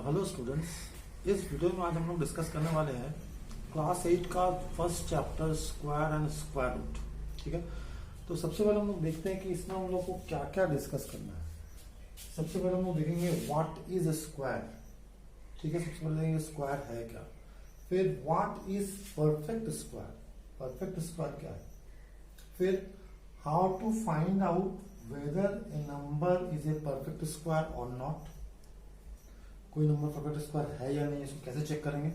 Hello students, इस video में आज हम लोग डिस्कस करने वाले हैं क्लास 8 का first chapter square and square root. ठीक है, तो सबसे पहले हम लोग देखते हैं कि इसमें हम लोग को क्या क्या डिस्कस करना है। सबसे पहले हम लोग देखेंगे व्हाट इज स्क्वायर। ठीक है, सबसे पहले देखेंगे स्क्वायर है क्या, फिर what is perfect square, perfect square क्या है, फिर how to find out whether a number is a perfect square और नॉट, कोई नंबर परफेक्ट स्क्वायर है या नहीं, इसको कैसे चेक करेंगे।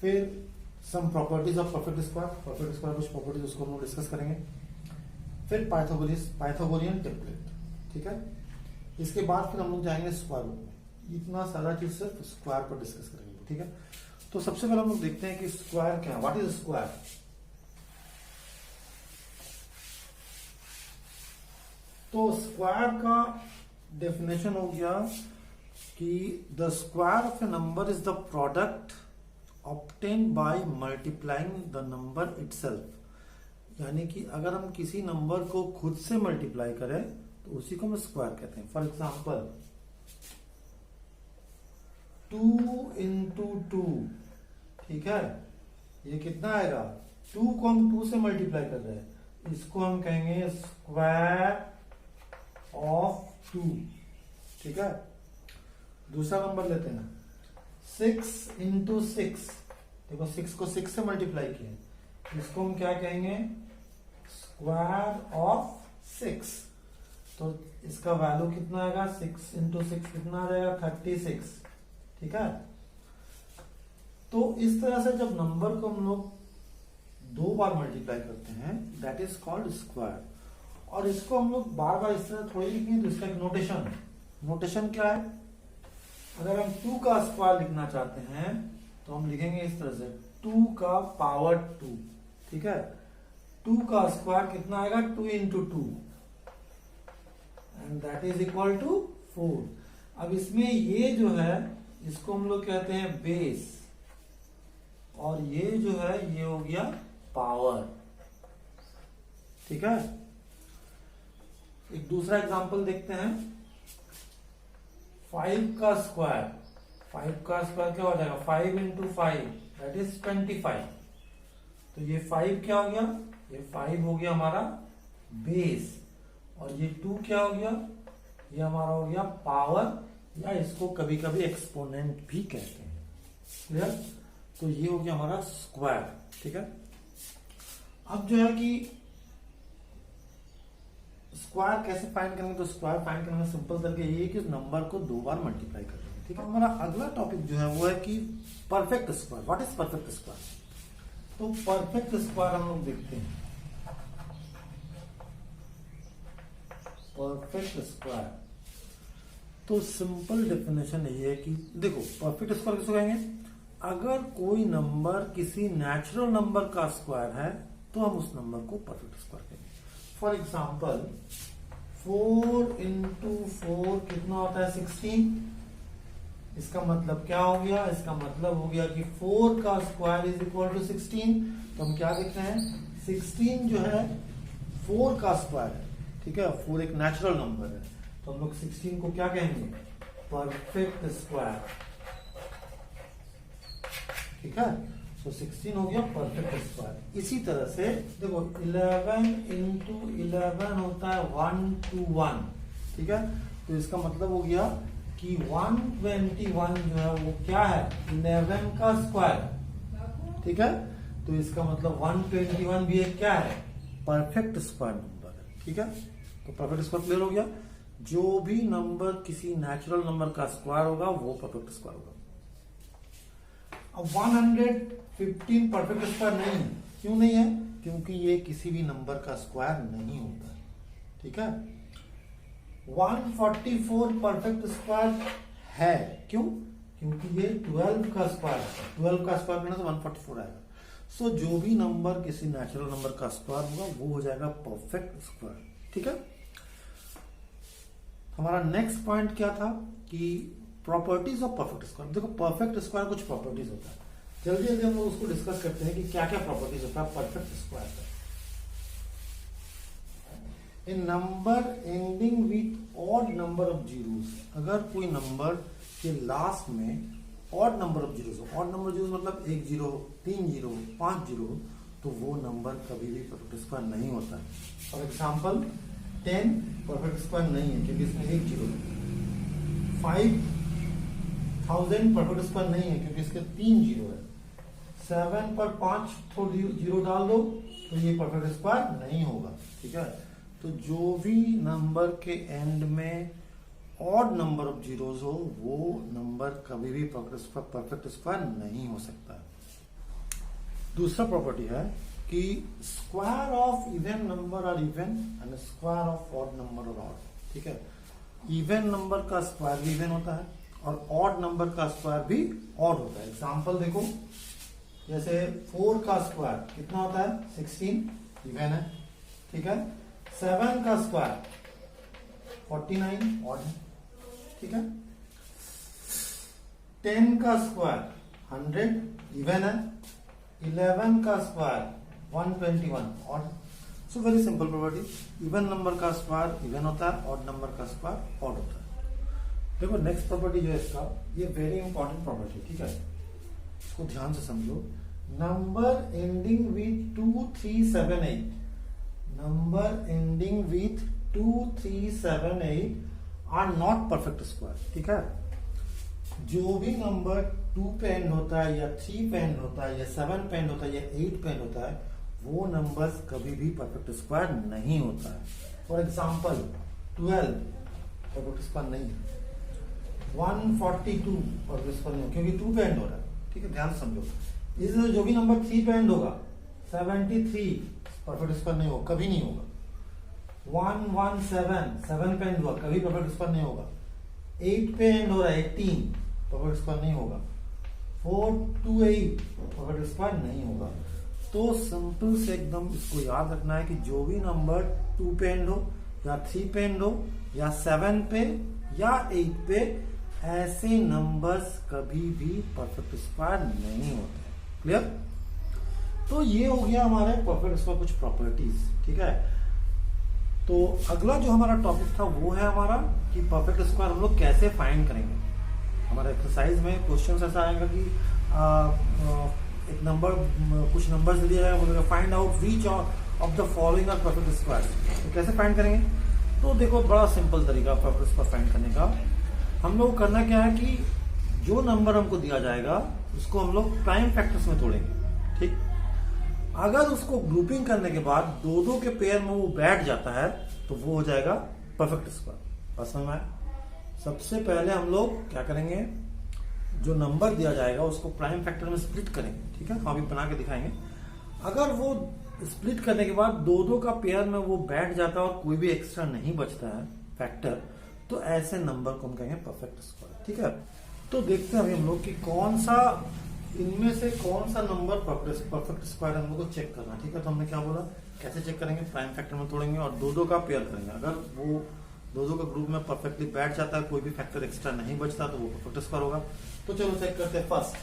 फिर some properties of perfect square, perfect square कुछ प्रॉपर्टीज उसको हम लोग डिस्कस करेंगे। फिर पाइथागोरियन टेम्पलेट। ठीक है, इसके बाद फिर हम लोग जाएंगे स्क्वायर रूट में। इतना सारा चीज सिर्फ स्क्वायर पर डिस्कस करेंगे। ठीक है, तो सबसे पहले हम लोग देखते हैं कि स्क्वायर क्या है, व्हाट इज स्क्वायर। तो स्क्वायर का डेफिनेशन हो गया कि the square of A number is the product obtain by multiplying the number itself. यानी कि अगर हम किसी नंबर को खुद से मल्टीप्लाई करें तो उसी को हम स्क्वायर कहते हैं। फॉर एग्जाम्पल 2 इंटू 2, ठीक है, ये कितना आएगा, 2 को हम 2 से मल्टीप्लाई कर रहे हैं, इसको हम कहेंगे स्क्वायर ऑफ 2। ठीक है, दूसरा नंबर लेते हैं 6 इंटू 6, देखो 6 को 6 से मल्टीप्लाई किए, इसको हम क्या कहेंगे, स्क्वायर ऑफ 6। तो इसका वैल्यू कितना आएगा, 6 इंटू 6 कितना आ जाएगा, 36। ठीक है, तो इस तरह से जब नंबर को हम लोग 2 बार मल्टीप्लाई करते हैं दैट इज कॉल्ड स्क्वायर। और इसको हम लोग बार बार इस तरह थोड़ी लिखेंगे, तो इसका एक नोटेशन क्या है, अगर हम 2 का स्क्वायर लिखना चाहते हैं तो हम लिखेंगे इस तरह से 2 का पावर 2। ठीक है, 2 का स्क्वायर कितना आएगा, 2 into 2 and that is equal to 4। अब इसमें ये जो है इसको हम लोग कहते हैं बेस, और ये जो है ये हो गया पावर। ठीक है, एक दूसरा एग्जांपल देखते हैं, 5 का स्क्वायर, 5 का स्क्वायर क्या हो जाएगा, 5 इंटू 5 दैट इज 25। तो ये 5 क्या हो गया, ये 5 हो गया हमारा बेस, और ये 2 क्या हो गया, ये हमारा हो गया पावर, या इसको कभी कभी एक्सपोनेंट भी कहते हैं। क्लियर, तो ये हो गया हमारा स्क्वायर। ठीक है, अब जो है कि स्क्वायर कैसे फाइंड करेंगे, तो स्क्वायर फाइंड करने का सिंपल तरीका ये है कि नंबर को 2 बार मल्टीप्लाई करेंगे। ठीक है, हमारा अगला टॉपिक जो है वो है कि perfect square. What is perfect square. तो परफेक्ट स्क्वायर हम लोग देखते हैं, परफेक्ट स्क्वायर तो सिंपल डेफिनेशन ये है कि देखो परफेक्ट स्क्वायर किसको कहेंगे, अगर कोई नंबर किसी नेचुरल नंबर का स्क्वायर है तो हम उस नंबर को परफेक्ट स्क्वायर कहेंगे। फॉर एग्जाम्पल 4 इंटू 4 कितना होता है, 16। इसका मतलब क्या हो गया, इसका मतलब हो गया कि 4 का स्क्वायर इज इक्वल टू 16। तो हम क्या देख रहे हैं, 16 जो है 4 का स्क्वायर है। ठीक है, 4 एक नेचुरल नंबर है, तो हम लोग 16 को क्या कहेंगे, परफेक्ट स्क्वायर। ठीक है, तो 16 हो गया परफेक्ट स्क्वायर। इसी तरह से देखो 11 इंटू 11 होता है 121। ठीक है, तो इसका मतलब हो गया कि 121 जो है वो क्या है, 11 का स्क्वायर। ठीक है, तो इसका मतलब 121 भी एक क्या है, परफेक्ट स्क्वायर नंबर है। ठीक है, तो परफेक्ट स्क्वायर क्लियर हो गया, जो भी नंबर किसी नेचुरल नंबर का स्क्वायर होगा वो परफेक्ट स्क्वायर होगा। अब 115 परफेक्ट स्क्वायर नहीं है, क्यों नहीं है, क्योंकि ये किसी भी नंबर का स्क्वायर नहीं होता है। ठीक है, 144 परफेक्ट स्क्वायर है, क्यों, क्योंकि ये 12 का स्क्वायर है, 12 का स्क्वायर करना तो 144 आएगा। सो जो भी नंबर किसी नेचुरल नंबर का स्क्वायर होगा वो हो जाएगा परफेक्ट स्क्वायर। ठीक है, हमारा नेक्स्ट पॉइंट क्या था कि प्रॉपर्टीज ऑफ परफेक्ट स्क्वायर। देखो परफेक्ट स्क्वायर कुछ प्रॉपर्टीज होता है, जल्दी जल्दी हम लोग उसको डिस्कस करते हैं कि क्या क्या प्रॉपर्टीज होता है परफेक्ट स्क्वायर का। A number ending with odd number of zeros, अगर कोई नंबर कि लास्ट में ऑड नंबर ऑफ जीरोस हो। ऑड नंबर जीरोस मतलब 1 0, 3 0, 5 0, तो वो नंबर कभी भी परफेक्ट स्क्वायर नहीं होता है। फॉर एग्जाम्पल 10 परफेक्ट स्क्वायर नहीं है क्योंकि इसमें 1 0 है। 5000 परफेक्ट स्क्वायर नहीं है क्योंकि इसके 3 0 है। 7 पर 5 जीरो डाल दो तो ये परफेक्ट स्क्वायर नहीं होगा। ठीक है, तो जो भी नंबर के एंड में ऑड नंबर ऑफ जीरोस हो वो नंबर कभी भी परफेक्ट स्क्वायर नहीं हो सकता। दूसरा प्रॉपर्टी है कि square of even number are even and square of odd number are odd. ठीक है, इवन नंबर का स्क्वायर भी इवन होता है और ऑड नंबर का स्क्वायर भी ऑड होता है। एग्जाम्पल देखो, जैसे 4 का स्क्वायर कितना होता है 16, इवन है। ठीक है, 7 का स्क्वायर 49, ऑड है। ठीक है, 10 का स्क्वायर 100, इवन है। 11 का square 121, odd. So very simple property, even number का स्क्वायर इवन होता है, ऑड नंबर का स्क्वायर ऑड होता है। देखो नेक्स्ट प्रॉपर्टी जो है इसका, ये वेरी इंपॉर्टेंट प्रॉपर्टी। ठीक है, इसको ध्यान से समझो। Number ending with 2 3 7 8, number ending with 2 3 7 8 are not perfect square. ठीक है, जो भी नंबर 2 पे एंड होता है या 3 पे एंड होता है या 7 पे एंड होता है या 8 पे एंड होता है, वो नंबर्स कभी भी परफेक्ट स्क्वायर नहीं होता है। फॉर एग्जाम्पल 12 परफेक्ट स्क्वायर नहीं है, 142 परफेक्ट स्क्वायर नहीं, क्योंकि 2 पे एंड हो रहा है। ठीक है, ध्यान से समझो। इसलिए जो भी नंबर 3 पे एंड होगा 73 परफेक्ट स्क्वायर नहीं होगा, कभी नहीं होगा। 117 7 पे एंड हुआ, कभी परफेक्ट स्क्वायर नहीं होगा। 8 पे एंड हो रहा है 18 परफेक्ट स्क्वायर नहीं होगा। 428 परफेक्ट स्क्वायर नहीं होगा। तो सिंपल से एकदम इसको याद रखना है कि जो भी नंबर 2 पे एंड हो या 3 पे एंड हो या 7 पे या 8 पे, ऐसे नंबर्स कभी भी परफेक्ट स्क्वायर नहीं होते। क्लियर? तो ये हो गया हमारे परफेक्ट स्क्वायर कुछ प्रॉपर्टीज। ठीक है, तो अगला जो हमारा टॉपिक था वो है हमारा कि परफेक्ट स्क्वायर हम लोग कैसे फाइंड करेंगे। हमारा एक्सरसाइज में क्वेश्चन ऐसा आएगा कि एक नंबर, कुछ नंबर्स दिया जाएगा, बोलेगा find out which of the following are perfect square. तो कैसे फाइंड करेंगे? तो देखो बड़ा सिंपल तरीका परफेक्ट स्क्वायर फाइंड करने का। हम लोग करना क्या है कि जो नंबर हमको दिया जाएगा उसको हम लोग प्राइम फैक्टर्स में तोड़ेंगे। ठीक, अगर उसको ग्रुपिंग करने के बाद 2-2 के पेयर में वो बैठ जाता है तो वो हो जाएगा परफेक्ट स्क्वायर। बस समझ में आया? सबसे पहले हम लोग क्या करेंगे, जो नंबर दिया जाएगा उसको प्राइम फैक्टर में स्प्लिट करेंगे। ठीक है, हम अभी बना के दिखाएंगे। अगर वो स्प्लिट करने के बाद 2-2 का पेयर में वो बैठ जाता है और कोई भी एक्स्ट्रा नहीं बचता है फैक्टर, तो ऐसे नंबर को हम कहेंगे परफेक्ट स्क्वायर। ठीक है, तो देखते हैं अभी हम लोग कि कौन सा इनमें से कौन सा नंबर परफेक्ट स्क्वायर हम लोग को चेक करना। ठीक है, तो हमने क्या बोला, कैसे चेक करेंगे, प्राइम फैक्टर में तोड़ेंगे और 2-2 का पेयर करेंगे। अगर वो 2-2 का ग्रुप में परफेक्टली बैठ जाता है, कोई भी फैक्टर एक्स्ट्रा नहीं बचता, तो वो परफेक्ट स्क्वायर होगा। तो चलो चेक करते हैं। फर्स्ट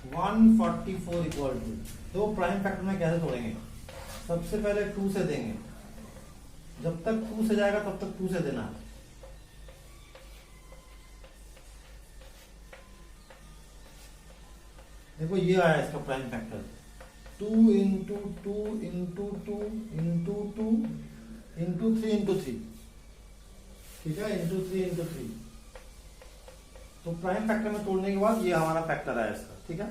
144 इक्वल टू, तो प्राइम फैक्टर में कैसे तोड़ेंगे? सबसे पहले 2 से देंगे, जब तक 2 से जाएगा तब तक 2 से देना है। देखो ये आया इसका prime factor 2 into 2 into 2 into 2 into 3 into 3। ठीक है, इंटू 3 इंटू 3। तो प्राइम फैक्टर में तोड़ने के बाद ये हमारा फैक्टर आया इसका। ठीक है,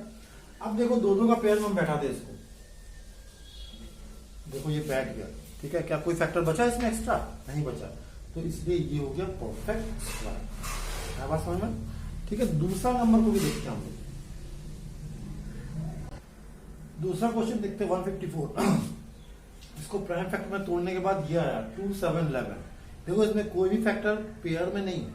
अब देखो 2-2 का पेयर में हम बैठा दे इसको, देखो ये बैठ गया। ठीक है, क्या कोई फैक्टर बचा इसमें एक्स्ट्रा? नहीं बचा, तो इसलिए ये हो गया परफेक्ट स्क्वायर। बात समझ में? ठीक है, दूसरा नंबर को भी देखते हैं हम लोग। दूसरा क्वेश्चन देखते हैं 154। इसको प्राइम फैक्टर में तोड़ने के बाद ये आया 2 7 11। देखो इसमें कोई भी फैक्टर पेयर में नहीं है,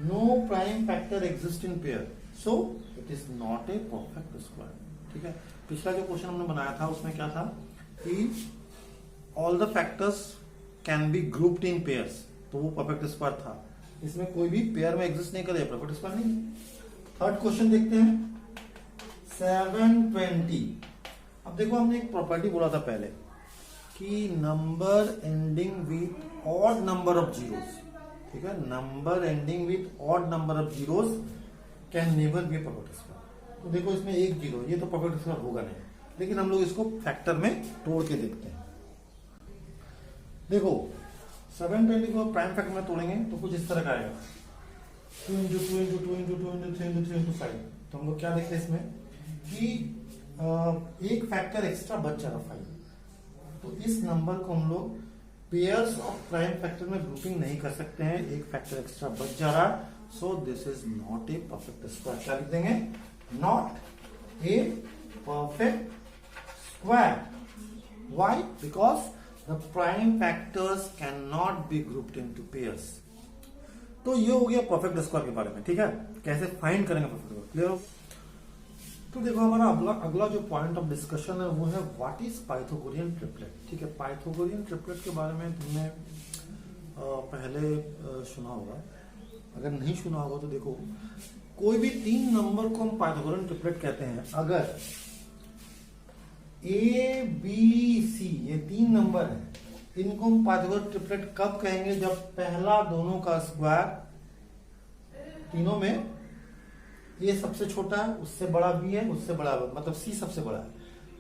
no prime factor exist in pair, so it is not a perfect square. ठीक है, पिछला जो क्वेश्चन हमने बनाया था उसमें क्या था कि all the factors can be grouped in pairs, तो वो परफेक्ट स्क्वायर था। इसमें कोई भी पेयर में एग्जिस्ट नहीं करे, परफेक्ट स्क्वायर नहीं। थर्ड क्वेश्चन देखते हैं 720। अब देखो हमने एक प्रॉपर्टी बोला था पहले कि number ending with odd number of zeros. ठीक है, number ending with odd number of zeros can never be perfect square. तो देखो इसमें एक जीरो, ये तो परफेक्ट स्क्वायर होगा नहीं, लेकिन हम लोग इसको फैक्टर में तोड़ के देखते हैं। देखो 720 को प्राइम फैक्टर में तोड़ेंगे तो कुछ इस तरह का आएगा, 2 into 2 into 2 into 2 into 3 into 3 into 5। तो हम लोग क्या देखते हैं इसमें कि एक फैक्टर एक्स्ट्रा बच जा रहा 5। तो इस नंबर को हम लोग पेयर्स ऑफ प्राइम फैक्टर में ग्रुपिंग नहीं कर सकते हैं, एक फैक्टर एक्स्ट्रा बच जा रहा है। सो this is not a perfect square. क्या लिख देंगे? Not a perfect square. Why? Because the prime factors can not be grouped into pairs. तो ये हो गया परफेक्ट स्क्वायर के बारे में। ठीक है, कैसे फाइंड करेंगे परफेक्ट स्क्वायर, क्लियर हो? तो देखो हमारा अगला जो पॉइंट ऑफ डिस्कशन है वो है व्हाट इज पाइथागोरियन ट्रिपलेट। ठीक है, पाइथागोरियन ट्रिपलेट के बारे में तुमने पहले सुना होगा, अगर नहीं सुना होगा तो देखो, कोई भी 3 नंबर को हम पाइथागोरियन ट्रिपलेट कहते हैं। अगर ए बी सी ये 3 नंबर है, इनको हम पाइथागोरियन ट्रिपलेट कब कहेंगे? जब पहला दोनों का स्क्वायर, तीनों में ये सबसे छोटा है, उससे बड़ा बी है, उससे बड़ा मतलब सी सबसे बड़ा है।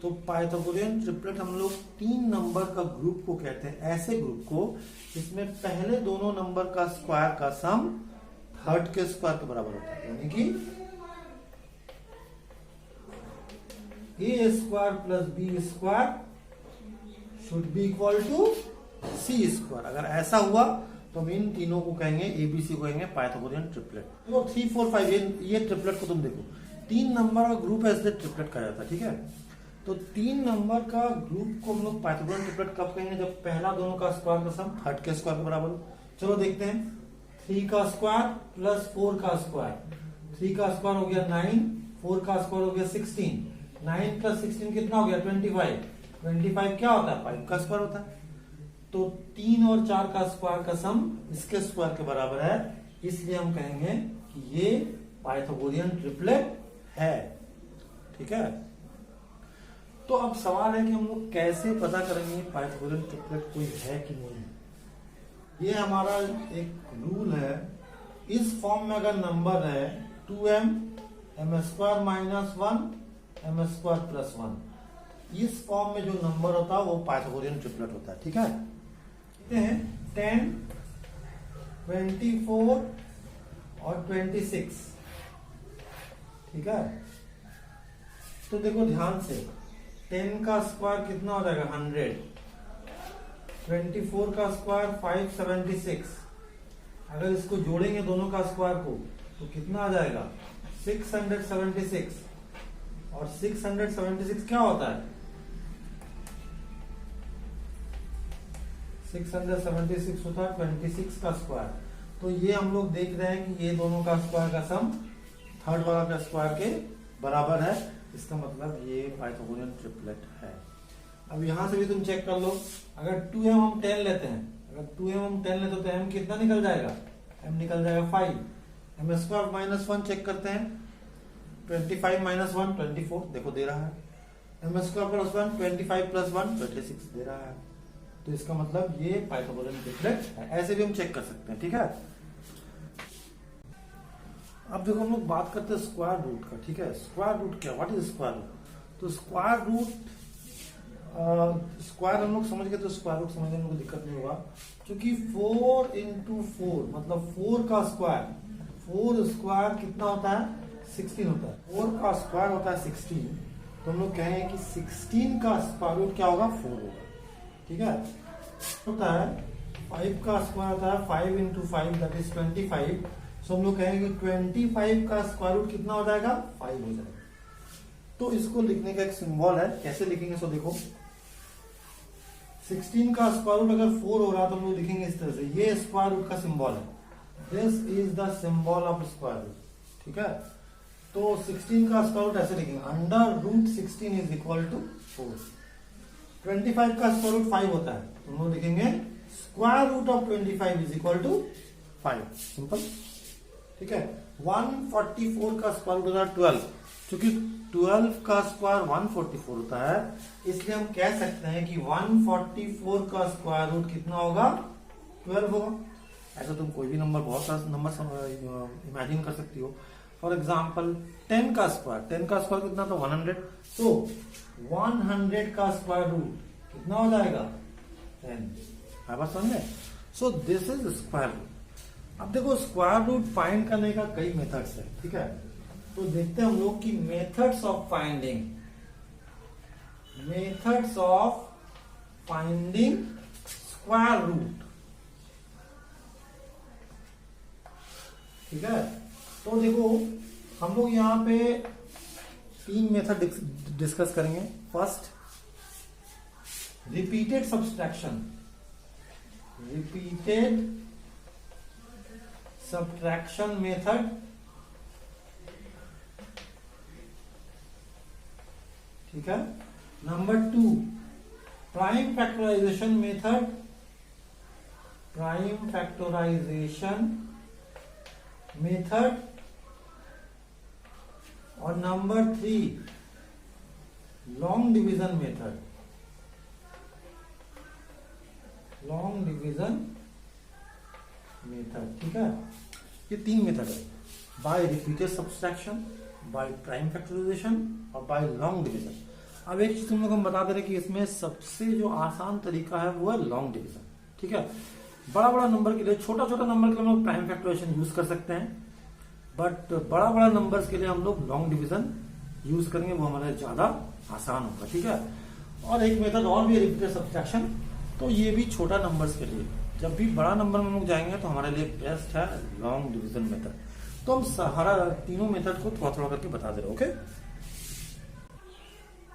तो पाइथागोरियन ट्रिपलेट हम लोग 3 नंबर का ग्रुप को कहते हैं, ऐसे ग्रुप को जिसमें पहले दोनों नंबर का स्क्वायर का सम थर्ड के स्क्वायर के बराबर होता है, यानी कि a square plus b square should be equal to c square. अगर ऐसा हुआ तो हम इन तीनों को कहेंगे, एबीसी को कहेंगे पाइथागोरियन ट्रिपलेट। तो 3 4 5 ये ट्रिपलेट को तुम देखो, 3 नंबर का ग्रुप है इसलिए ट्रिपलेट कहा जाता है। ठीक है, तो 3 नंबर का ग्रुप को हम लोग पाइथागोरियन ट्रिपलेट कब कहेंगे? जब पहला दोनों का स्क्वायर का सम थर्ड के स्क्वायर के बराबर हो। चलो देखते हैं, 3 का स्क्वायर प्लस 4 का स्क्वायर, 3 का स्क्वायर हो गया 9, 4 का स्क्वायर हो गया 16, 9 प्लस 16 कितना हो गया? 25। 25 क्या होता है? 5 का स्क्वायर होता है। तो 3 और 4 का स्क्वायर का सम इसके स्क्वायर के बराबर है, इसलिए हम कहेंगे कि ये पाइथागोरियन ट्रिपलेट है। ठीक है, तो अब सवाल है कि हम लोग कैसे पता करेंगे पाइथागोरियन ट्रिपलेट कोई है कि नहीं है। ये हमारा एक रूल है, इस फॉर्म में अगर नंबर है 2m m square minus 1 m square plus 1, इस फॉर्म में जो नंबर होता है वो पाइथागोरियन ट्रिपलेट होता है। ठीक है, 10 24 और 26। ठीक है, तो देखो ध्यान से, 10 का स्क्वायर कितना हो जाएगा? 100, 24 का स्क्वायर 576। अगर इसको जोड़ेंगे दोनों का स्क्वायर को तो कितना आ जाएगा? 676। और 676 क्या होता है? 676 होता है 26 का स्क्वायर। तो ये हम लोग देख रहे हैं कि ये दोनों का स्क्वायर का सम थर्ड वाला का स्क्वायर के बराबर है, इसका मतलब ये पाइथागोरियन ट्रिपलेट है। अब यहां से भी तुम चेक कर लो, अगर 2m हम 10 लेते हैं, अगर 2m हम 10 लेते तो m कितना निकल जाएगा? m निकल जाएगा 5। m स्क्वायर माइनस 1 चेक करते हैं, 25 माइनस 1 24 देखो दे रहा है, m स्क्वायर प्लस 1 25 प्लस 1 26 दे रहा है। तो इसका मतलब ये पाइथागोरियन ट्रिपलेट है। ऐसे भी हम चेक कर सकते हैं। ठीक है, अब देखो हम लोग बात करते हैं स्क्वायर रूट का। ठीक है, स्क्वायर रूट क्या, व्हाट इज स्क्वायर रूट? तो स्क्वायर रूट, स्क्वायर हम लोग समझ गए, तो स्क्वायर रूट समझने में कोई दिक्कत नहीं होगा, क्योंकि 4 इंटू 4 मतलब 4 का स्क्वायर, 4 स्क्वायर कितना होता है? 16 होता है। 4 का स्क्वायर होता है 16, तो हम लोग कहेंगे कि 16 का स्क्वायर रूट क्या होगा? 4 होगा। ठीक है, होता है 5 का स्क्वायर होता है 5 इंटू 5 दैट इज 25। सो हम लोग कहेंगे 25 का स्क्वायर रूट कितना हो जाएगा? 5 हो जाएगा। तो इसको लिखने का एक सिंबल है, कैसे लिखेंगे? सो देखो, 16 का स्क्वायर रूट अगर 4 हो रहा तो हम लोग लिखेंगे इस तरह से, ये स्क्वायर रूट का सिंबल है, this is the symbol of square root. ठीक है, तो 16 का स्क्वायर रूट ऐसे लिखेंगे, under root 16 is equal to 4। 25 का स्क्वायर रूट 5 होता है, तो हम लोग लिखेंगे square root of 25 is equal to 5, simple. ठीक है, 144 का स्क्वायर रूट होता है 12, क्योंकि 12 का स्क्वायर 144 होता है, इसलिए हम कह सकते हैं कि 144 का स्क्वायर रूट कितना होगा? 12 होगा। ऐसा तुम कोई भी नंबर, बहुत सारे नंबर इमेजिन कर सकती हो। फॉर एग्जाम्पल 10 का स्क्वायर, 10 का स्क्वायर कितना था 100, तो 100 का स्क्वायर रूट कितना हो जाएगा 10। आप बात समझे? So this is square root. अब देखो स्क्वायर रूट फाइंड करने का कई मेथड्स है, ठीक है। तो देखते हैं हम लोग कि methods of finding, methods of finding square root, ठीक है। तो देखो हम लोग यहाँ पे 3 मेथड डिस्कस करेंगे। First, repeated subtraction, repeated subtraction method, ठीक है। Number 2, prime factorisation method, prime factorisation method, और number 3, long division method, long division method, ठीक है। ये 3 मेथड है, by repeated subtraction, by prime factorisation और बाय लॉन्ग डिवीजन। अब एक चीज तुम लोग हम बता दे रहे कि इसमें सबसे जो आसान तरीका है वो है लॉन्ग डिवीजन, ठीक है। बड़ा बड़ा नंबर के लिए, छोटा छोटा नंबर के लिए हम लोग प्राइम फैक्टराइजेशन यूज कर सकते हैं, बट बड़ा बड़ा नंबर्स के लिए हम लोग लॉन्ग डिवीजन यूज करेंगे, वो हमारे ज्यादा आसान होगा, ठीक है। और एक मेथड और भी है रिपीटेड सब्ट्रैक्शन, तो ये भी छोटा नंबर्स के लिए। जब भी बड़ा नंबर में हम लोग जाएंगे तो हमारे लिए बेस्ट है लॉन्ग डिवीजन मेथड। तो हम सहारा तीनों मेथड को थोड़ा थोड़ा करके बता दे रहे, ओके।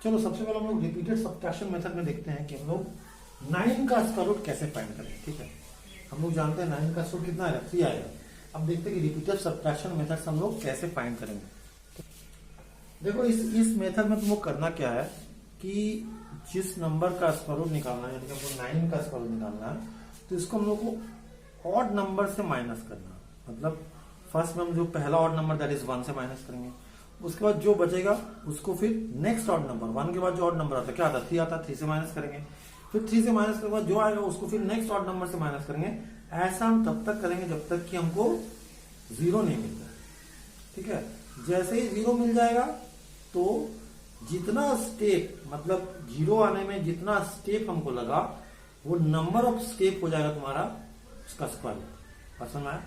चलो सबसे पहले हम लोग रिपीटेड सब्ट्रैक्शन मेथड में देखते हैं कि हम लोग 9 का स्क्वायर रूट कैसे फाइंड करेंगे, ठीक है। हम लोग जानते हैं 9 का स्क्वायर रूट कितना आएगा, 3 आएगा। अब देखते हैं कि रिपीटेड सब्ट्रैक्शन मेथड से हम लोग कैसे फाइंड करेंगे। देखो इस मेथड में तुमको करना क्या है कि जिस नंबर का स्क्वायर रूट निकालना है, यानी कि हमको 9 का स्क्वायर रूट निकालना है, तो इसको हम लोग को ऑड नंबर से माइनस करना है। मतलब फर्स्ट में हम जो पहला ऑड नंबर दैट इज 1 से माइनस करेंगे, उसके बाद जो बचेगा उसको फिर नेक्स्ट ऑड नंबर, 1 के बाद जो ऑड नंबर आता है क्या आता है 3 आता है, 3 से माइनस करेंगे, फिर 3 से माइनस करने के बाद जो आएगा उसको फिर नेक्स्ट ऑड नंबर से माइनस करेंगे। ऐसा हम तब तक करेंगे जब तक कि हमको 0 नहीं मिलता है, ठीक है। जैसे ही 0 मिल जाएगा तो जितना स्टेप, मतलब 0 आने में जितना स्टेप हमको लगा वो नंबर ऑफ स्टेप हो जाएगा तुम्हारा उसका स्क्वायर रूट। पसंद आया?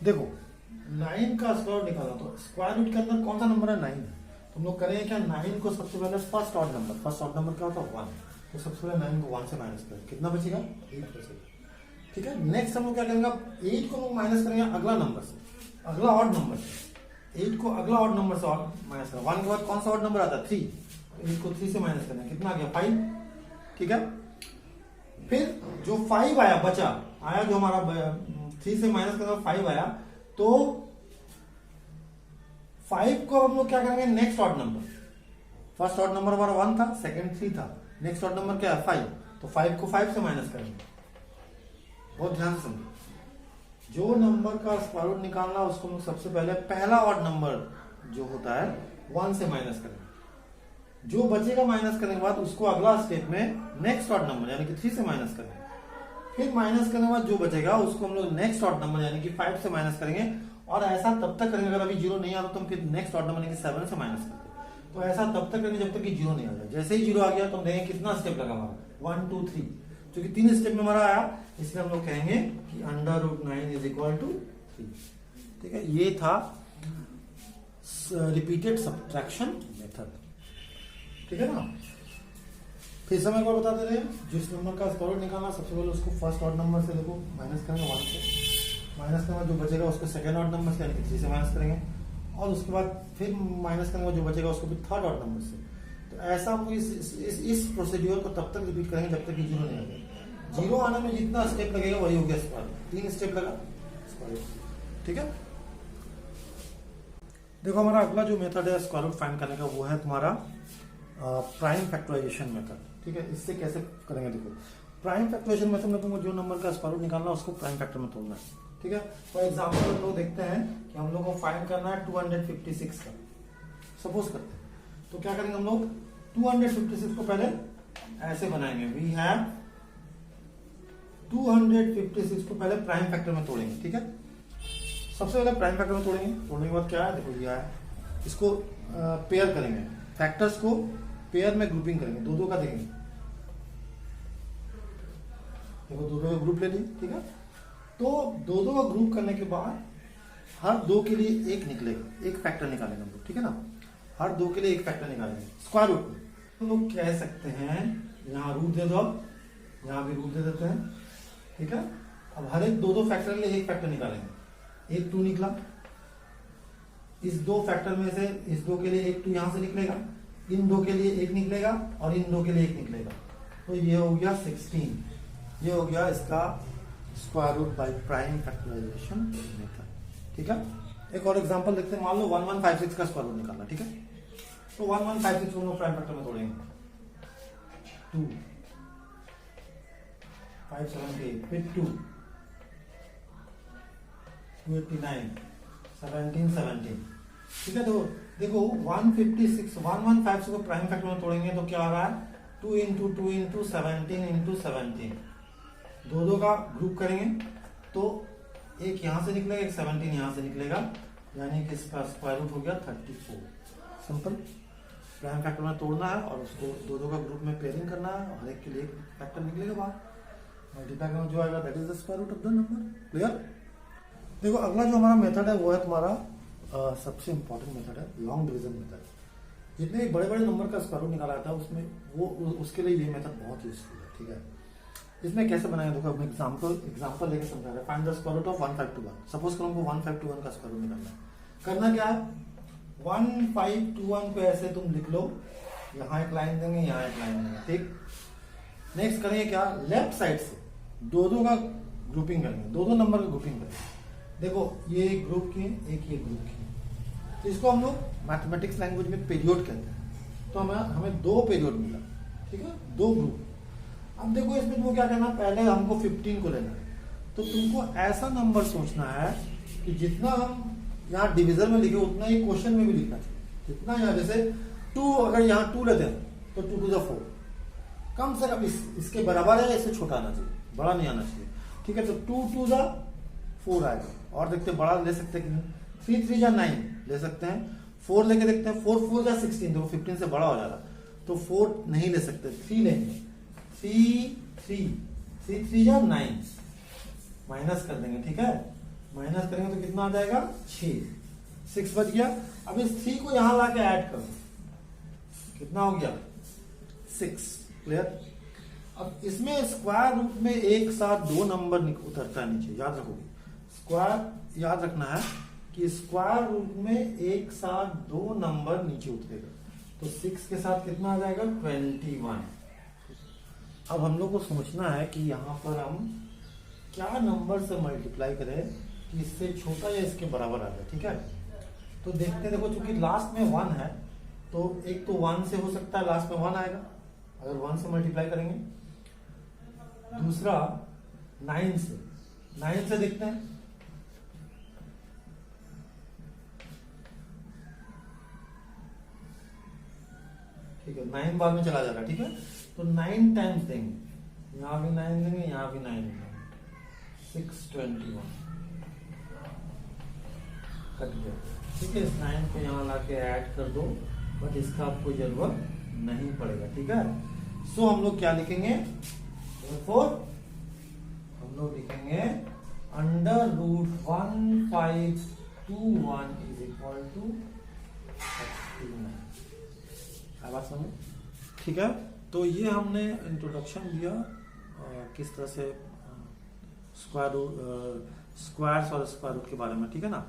देखो 9 का स्क्वायर रूट निकाला, तो स्क्वायर रूट के अंदर कौन सा नंबर है 9 है। तुम लोग करेंगे क्या, 9 को सबसे पहले first odd number, first odd number क्या होता है 1, तो सबसे पहले 9 को 1 से माइनस करें, कितना बचेगा 8 बचेगा, ठीक है। नेक्स्ट हम लोग क्या करेंगे, 8 को हम लोग माइनस करेंगे अगला नंबर से, अगला ऑड नंबर से। 8 को अगला ऑड नंबर से माइनस करें, 1 के बाद कौन सा ऑड नंबर आता है 3, 8 को 3 से माइनस करें, कितना आ गया 5, ठीक है। फिर जो 5 आया बचा, आया जो हमारा 3 से माइनस करने 5 आया, तो 5 को हम लोग क्या करेंगे next odd number, first odd number हमारा 1 था, सेकंड 3 था, नेक्स्ट ऑड नंबर क्या है 5, तो 5 को 5 से माइनस करेंगे। बहुत ध्यान से समझो, जो नंबर का स्क्वायर रूट निकालना उसको हम लोग सबसे पहले पहला ऑड नंबर जो होता है 1 से माइनस करेंगे, जो बचेगा माइनस करने के बाद उसको अगला स्टेप में नेक्स्ट ऑड नंबर यानी कि 3 से माइनस करेंगे, फिर माइनस करने के बाद जो बचेगा उसको हम लोग नेक्स्ट ऑड नंबर यानी कि 5 से माइनस करेंगे, और ऐसा तब तक करेंगे, अगर अभी 0 नहीं आता तो हम फिर नेक्स्ट ऑड नंबर यानी कि 7 से माइनस करते हैं। तो ऐसा तब तक करेंगे जब तक कि 0 नहीं आ जाए। जैसे ही 0 आ गया तो हम देखेंगे कितना स्टेप लगा हमारा 1 2 3, क्योंकि 3 स्टेप में हमारा आया, इसलिए हम लोग कहेंगे कि √9 इज इक्वल टू 3, ठीक है। ये था रिपीटेड सब्ट्रैक्शन मेथड, ठीक है ना। फिर समय को बता दे रहे हैं, जिस नंबर का स्क्वायर रूट निकालना सबसे पहले उसको फर्स्ट ऑड नंबर से देखो माइनस करेंगे 1 से, माइनस करने जो बचेगा उसको सेकंड ऑड नंबर से यानी कि 3 से माइनस करेंगे, और उसके बाद फिर माइनस करने जो बचेगा उसको फिर थर्ड ऑड नंबर से। तो ऐसा हम इस प्रोसीड्यूर को तब तक रिपीट करेंगे जब तक कि 0 नहीं आएगा। 0 आने में जितना स्टेप लगेगा वही हो गया स्क्वायर, 3 स्टेप लगा स्क्वायर, ठीक है। देखो हमारा अगला जो मेथड है स्क्वायर रूट फाइंड करने का वो है तुम्हारा प्राइम फैक्टराइजेशन मेथड, ठीक है। इससे कैसे करेंगे, देखो प्राइम फैक्टराइजेशन मेथड में तुमको जो नंबर का स्क्वायर रूट निकालना है उसको प्राइम फैक्टर में तोड़ना है, ठीक है। फॉर एग्जांपल हम लोग देखते हैं कि हम लोग को फाइंड करना है 256 का, सपोज करते हैं, तो क्या करेंगे हम लोग 256 को पहले ऐसे बनाएंगे, वी हैव 256 को पहले प्राइम फैक्टर में तोड़ेंगे, ठीक है। सबसे पहले प्राइम फैक्टर में तोड़ेंगे, तोड़ने के बाद क्या है देखो ये है, इसको पेयर करेंगे, फैक्टर्स को पेयर में ग्रुपिंग करेंगे, दो दो का देंगे, देखो दो दो का ग्रुप ले ली, ठीक है। तो दो दो का ग्रुप करने के बाद हर दो के लिए एक निकलेगा, एक फैक्टर निकालेंगे हम लोग, ठीक है ना। हर दो के लिए एक फैक्टर निकालेंगे स्क्वायर रूट में। हम लोग कह सकते हैं यहाँ रूट दे दो, यहाँ भी रूट दे देते हैं, ठीक है। अब हर एक दो दो फैक्टर के लिए एक फैक्टर निकालेंगे, एक 2 निकला, इस दो फैक्टर में से इस दो के लिए एक 2 यहां से निकलेगा, इन दो के लिए एक निकलेगा और इन दो के लिए एक निकलेगा, तो ये हो गया 16। ये हो गया इसका square root by prime factorisation method, ठीक है। एक और एग्जांपल देखते हैं, मान लो 1156 का स्क्वायर रूट निकालना, ठीक है। तो 1156 को हम लोग प्राइम फैक्टर में तोड़ेंगे, 2 578 फिर 2 289 17 17, ठीक है। तो देखो 1156 को प्राइम फैक्टर में तोड़ेंगे तो क्या आ रहा है, 2 इंटू 2 इंटू 17 इंटू 17, दो दो का ग्रुप करेंगे तो एक यहां से निकलेगा, एक 17 यहां से निकलेगा, यानी कि इसका स्क्वायर रूट हो गया 34। सिंपल, प्राइम फैक्टर में तोड़ना है और उसको दो दो का ग्रुप में पेयरिंग करना है, और हर एक के लिए फैक्टर निकलेगा बाहर, मल्टीप्लाई करना जो आएगा that is the square root of the number. Clear. देखो अगला जो हमारा मेथड है वो है तुम्हारा सबसे इंपॉर्टेंट मेथड है लॉन्ग डिवीजन मेथड। जितने बड़े बड़े नंबर का स्क्वायर रूट निकाला जाता है उसमें वो उसके लिए ये मेथड बहुत यूजफुल है, ठीक है। इसमें कैसे बनाएंगे देखो, हम एग्जांपल लेके समझा रहे हैं। Find the square root of 1521। Suppose करो हमको 1521 का स्क्वायर रूट निकालना है। करना क्या है, 1521 को ऐसे तुम लिख लो, यहाँ एक लाइन देंगे, यहाँ एक लाइन देंगे, ठीक। नेक्स्ट करेंगे क्या, लेफ्ट साइड से दो दो का ग्रुपिंग करेंगे, दो दो नंबर का ग्रुपिंग करेंगे। देखो ये एक ग्रुप की, एक ये ग्रुप की, तो इसको हम लोग मैथमेटिक्स लैंग्वेज में पीरियड कहते हैं। तो हमें 2 पीरियड मिला, ठीक है, 2 ग्रुप। अब देखो इसमें तुमको क्या करना, पहले हमको 15 को लेना है, तो तुमको ऐसा नंबर सोचना है कि जितना हम यहाँ डिविजन में लिखे उतना ही क्वेश्चन में भी लिखना चाहिए। जितना यहाँ जैसे 2, अगर यहाँ 2 लेते हैं तो 2 to the 4 कम से कम इसके बराबर है, इससे छोटा आना चाहिए, बड़ा नहीं आना चाहिए, ठीक है। तो 2 to the 4 आएगा। और देखते हैं बड़ा ले सकते हैं, 3 3 या 9 ले सकते हैं, 4 लेके देखते हैं, 4 4 या 16, देखो 15 से बड़ा हो जाएगा, तो 4 नहीं ले सकते, 3 लेंगे, 3 3 या 9 माइनस कर देंगे, ठीक है। माइनस करेंगे तो कितना आ जाएगा, 6 बच गया। अब इस 3 को यहां लाके ऐड करो, कितना हो गया, 6। क्लियर। अब इसमें स्क्वायर रूट में एक साथ 2 नंबर उतरता है नीचे, याद रखोगे। स्क्वायर याद रखना है कि स्क्वायर रूट में एक साथ 2 नंबर नीचे उतरेगा, तो 6 के साथ कितना आ जाएगा, 21। अब हम लोग को सोचना है कि यहाँ पर हम क्या नंबर से मल्टीप्लाई करें कि इससे छोटा या इसके बराबर आ जाए, ठीक है। तो देखते हैं, देखो चूंकि लास्ट में 1 है तो एक तो 1 से हो सकता है, लास्ट में 1 आएगा, अगर 1 से मल्टीप्लाई करेंगे। दूसरा 9 से देखते हैं, ठीक है, 9 बाद में चला जाएगा, ठीक है। तो 9 टाइम्स देंगे, यहां भी 9 देंगे, यहां भी 9 देंगे, 621 कट गया, ठीक है। इस 9 को यहाँ लाके ऐड कर दो, बट इसका आपको जरूरत नहीं पड़ेगा, ठीक है। सो हम लोग क्या लिखेंगे, हम लोग लिखेंगे under root 1521 is equal to 39। बात समझ, ठीक है। तो ये हमने इंट्रोडक्शन दिया किस तरह से स्क्वायर्स और स्क्वायर रूट के बारे में, ठीक है ना।